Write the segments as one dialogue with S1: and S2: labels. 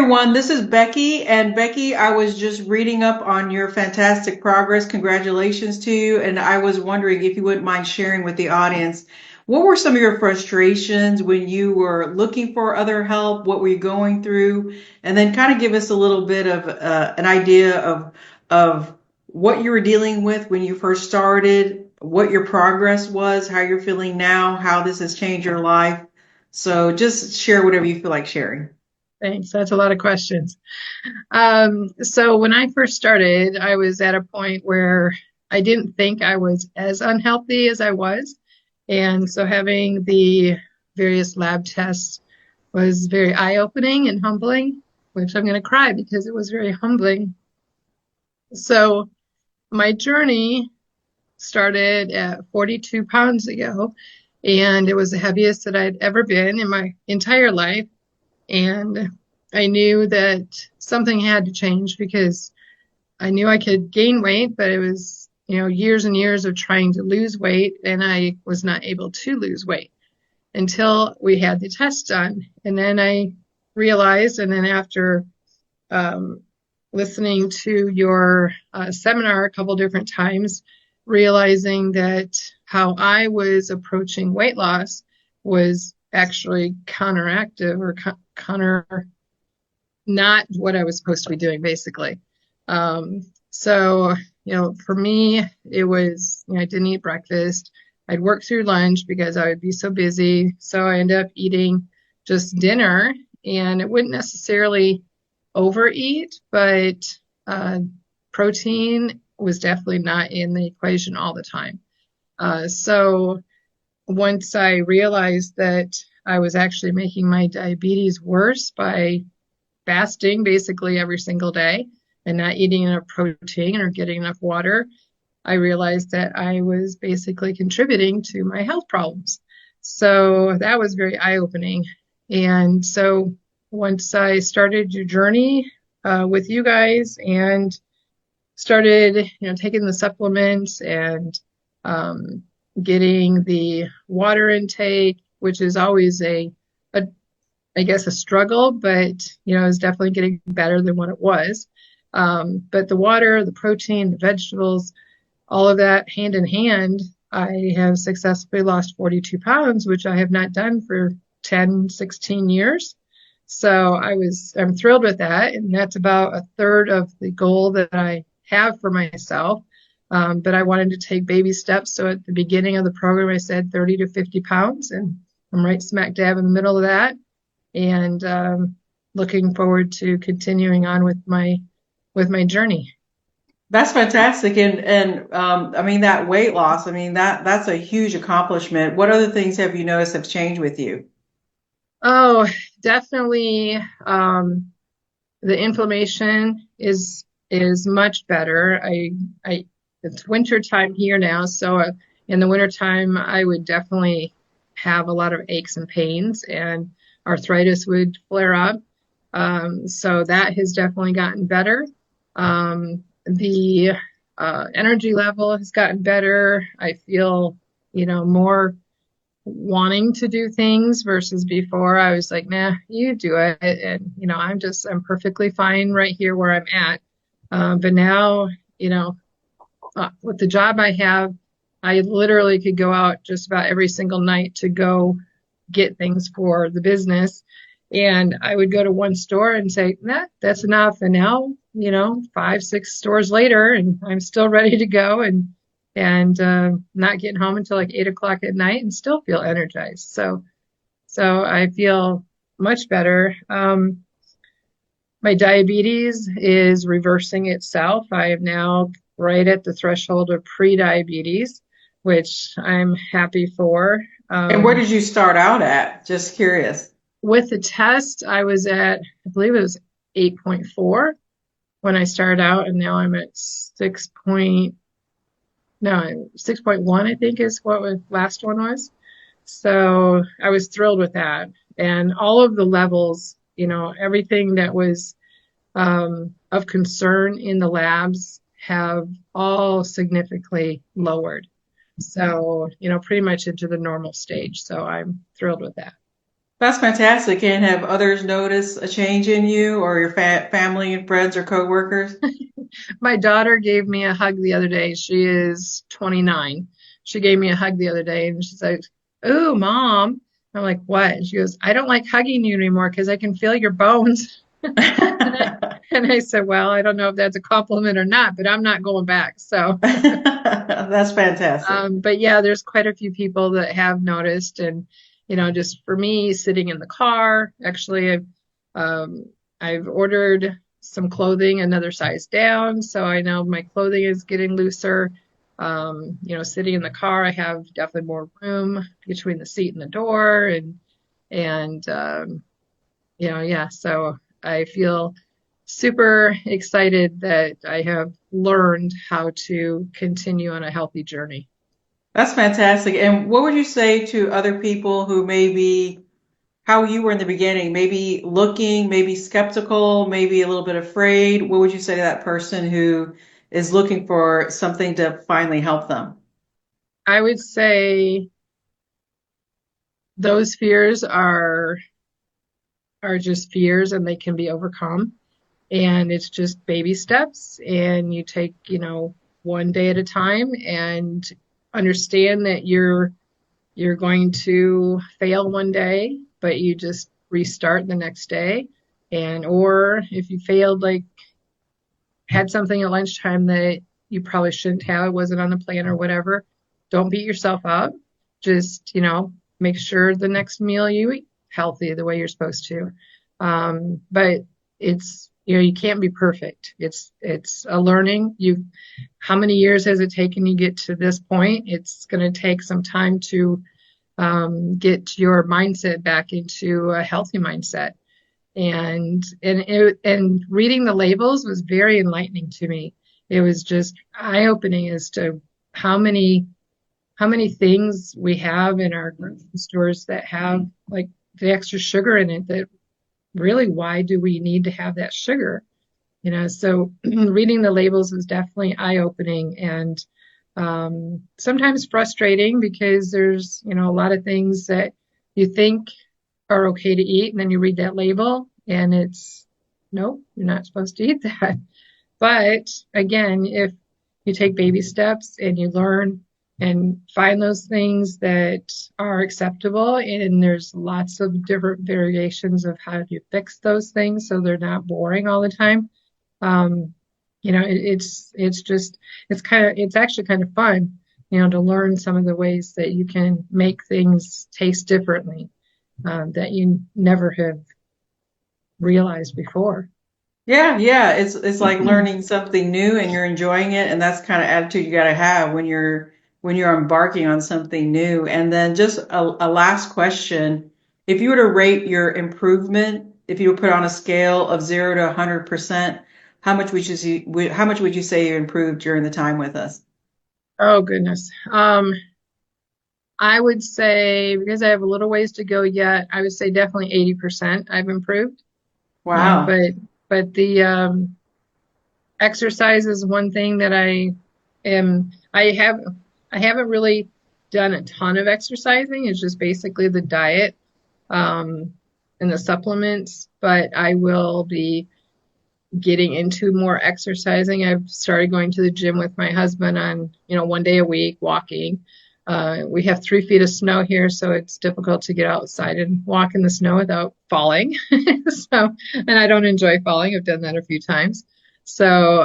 S1: everyone. This is Becky. And Becky, I was just reading up on your fantastic progress. Congratulations to you. And I was wondering if you wouldn't mind sharing with the audience what were some of your frustrations when you were looking for other help? What were you going through? And then kind of give us a little bit of an idea of what you were dealing with when you first started, what your progress was, how you're feeling now, how this has changed your life. So just share whatever you feel like sharing.
S2: Thanks. That's a lot of questions. So when I first started, I was at a point where I didn't think I was as unhealthy as I was. And so having the various lab tests was very eye-opening and humbling, which I'm going to cry because it was very humbling. So my journey started at 42 pounds ago, and it was the heaviest that I'd ever been in my entire life. And I knew that something had to change because I knew I could gain weight, but it was, years and years of trying to lose weight, and I was not able to lose weight until we had the test done. And then I realized, and then after um, listening to your seminar a couple different times, realizing that how I was approaching weight loss was actually counteractive or counter not what I was supposed to be doing, basically. So, for me, it was, I didn't eat breakfast. I'd work through lunch because I would be so busy. So I ended up eating just dinner, and it wouldn't necessarily overeat, but protein was definitely not in the equation all the time. So once I realized that I was actually making my diabetes worse by fasting basically every single day and not eating enough protein or getting enough water, I realized that I was basically contributing to my health problems. So that was very eye-opening. And so once I started your journey with you guys and started, taking the supplements and getting the water intake, which is always a I guess a struggle, but it's definitely getting better than what it was. But the water, the protein, the vegetables, all of that hand in hand, I have successfully lost 42 pounds, which I have not done for 10, 16 years. So I'm thrilled with that. And that's about a third of the goal that I have for myself. But I wanted to take baby steps. So at the beginning of the program, I said 30 to 50 pounds, and I'm right smack dab in the middle of that. And looking forward to continuing on with my journey.
S1: That's fantastic. And I mean that weight loss, I mean that's a huge accomplishment. What other things have you noticed have changed with you?
S2: Oh, definitely. The inflammation is much better. I it's winter time here now, so in the winter time I would definitely have a lot of aches and pains, and arthritis would flare up. So that has definitely gotten better. The energy level has gotten better. I feel, more wanting to do things versus before I was like, nah, you do it. And, I'm perfectly fine right here where I'm at. But now, with the job I have, I literally could go out just about every single night to go get things for the business. And I would go to one store and say, nah, that's enough. And now, 5, 6 stores later, and I'm still ready to go and not getting home until like 8 o'clock at night and still feel energized. So I feel much better. My diabetes is reversing itself. I am now right at the threshold of pre-diabetes, which I'm happy for.
S1: And where did you start out at? Just curious.
S2: With the test, I was at, I believe it was 8.4 when I started out, and now I'm at 6.1, I think is what the last one was. So I was thrilled with that. And all of the levels, everything that was of concern in the labs have all significantly lowered. So, pretty much into the normal stage. So I'm thrilled with that.
S1: That's fantastic. And have others noticed a change in you or your family and friends or coworkers?
S2: My daughter gave me a hug the other day. She is 29. She gave me a hug the other day and she's like, "Ooh, mom." I'm like, "What?" And she goes, "I don't like hugging you anymore because I can feel your bones." And I, and I said, "Well, I don't know if that's a compliment or not, but I'm not going back." So,
S1: That's fantastic.
S2: but yeah, there's quite a few people that have noticed. And, just for me, sitting in the car, actually, um, I've ordered some clothing another size down, so I know my clothing is getting looser. Sitting in the car, I have definitely more room between the seat and the door, and yeah, so I feel super excited that I have learned how to continue on a healthy journey.
S1: That's fantastic. And what would you say to other people who maybe how you were in the beginning, maybe looking, maybe skeptical, maybe a little bit afraid? What would you say to that person who is looking for something to finally help them?
S2: I would say those fears are just fears and they can be overcome. And it's just baby steps and you take, one day at a time and understand that you're going to fail one day, but you just restart the next day. And or if you failed, like had something at lunchtime that you probably shouldn't have, it wasn't on the plan or whatever, don't beat yourself up. Just, make sure the next meal you eat healthy the way you're supposed to. But it's, you can't be perfect. It's a learning. How many years has it taken you to get to this point? It's going to take some time to get your mindset back into a healthy mindset. And reading the labels was very enlightening to me. It was just eye-opening as to how many how many things we have in our grocery stores that have like the extra sugar in it that really why do we need to have that sugar? So reading the labels was definitely eye-opening and sometimes frustrating because there's, a lot of things that you think are okay to eat, and then you read that label and it's nope, you're not supposed to eat that. But again, if you take baby steps and you learn and find those things that are acceptable, and there's lots of different variations of how you fix those things so they're not boring all the time. Um, it's actually kind of fun, to learn some of the ways that you can make things taste differently that you never have realized before.
S1: Yeah, yeah. It's like learning something new and you're enjoying it, and that's the kind of attitude you got to have when you're embarking on something new. And then just a last question. If you were to rate your improvement, if you were put on a scale of 0 to 100%, how much would you say you improved during the time with us?
S2: Oh goodness. I would say because I have a little ways to go yet, I would say definitely 80% I've improved. Um,
S1: Wow.
S2: but but the exercise is one thing that am I haven't really done a ton of exercising. It's just basically the diet um, and the supplements, but I will be getting into more exercising. I've started going to the gym with my husband on, one day a week, walking. We have 3 feet of snow here, so it's difficult to get outside and walk in the snow without falling. And I don't enjoy falling. I've done that a few times. So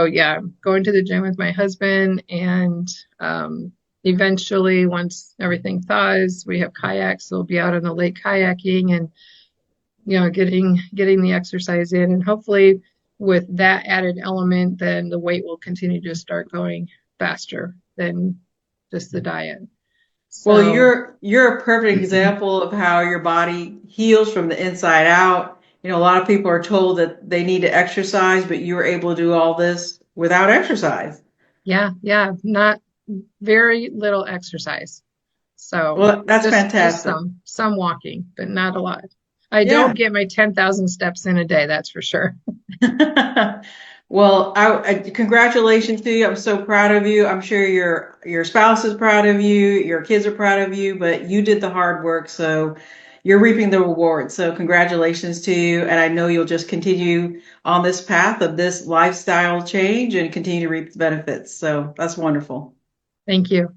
S2: yeah, going to the gym with my husband, and eventually, once everything thaws, we have kayaks. So we'll be out on the lake kayaking and getting the exercise in, and hopefully with that added element, then the weight will continue to start going faster than just the diet.
S1: Well,
S2: So
S1: you're a perfect example of how your body heals from the inside out. A lot of people are told that they need to exercise, but you were able to do all this without exercise.
S2: yeah, yeah, not very little exercise. So
S1: Well, that's
S2: just
S1: fantastic.
S2: some walking, but not a lot. I don't
S1: Yeah.
S2: get my 10,000 steps in a day, that's for sure.
S1: Well, congratulations to you. I'm so proud of you. I'm sure your spouse is proud of you, your kids are proud of you, but you did the hard work. So you're reaping the reward. So congratulations to you. And I know you'll just continue on this path of this lifestyle change and continue to reap the benefits. So that's wonderful.
S2: Thank you.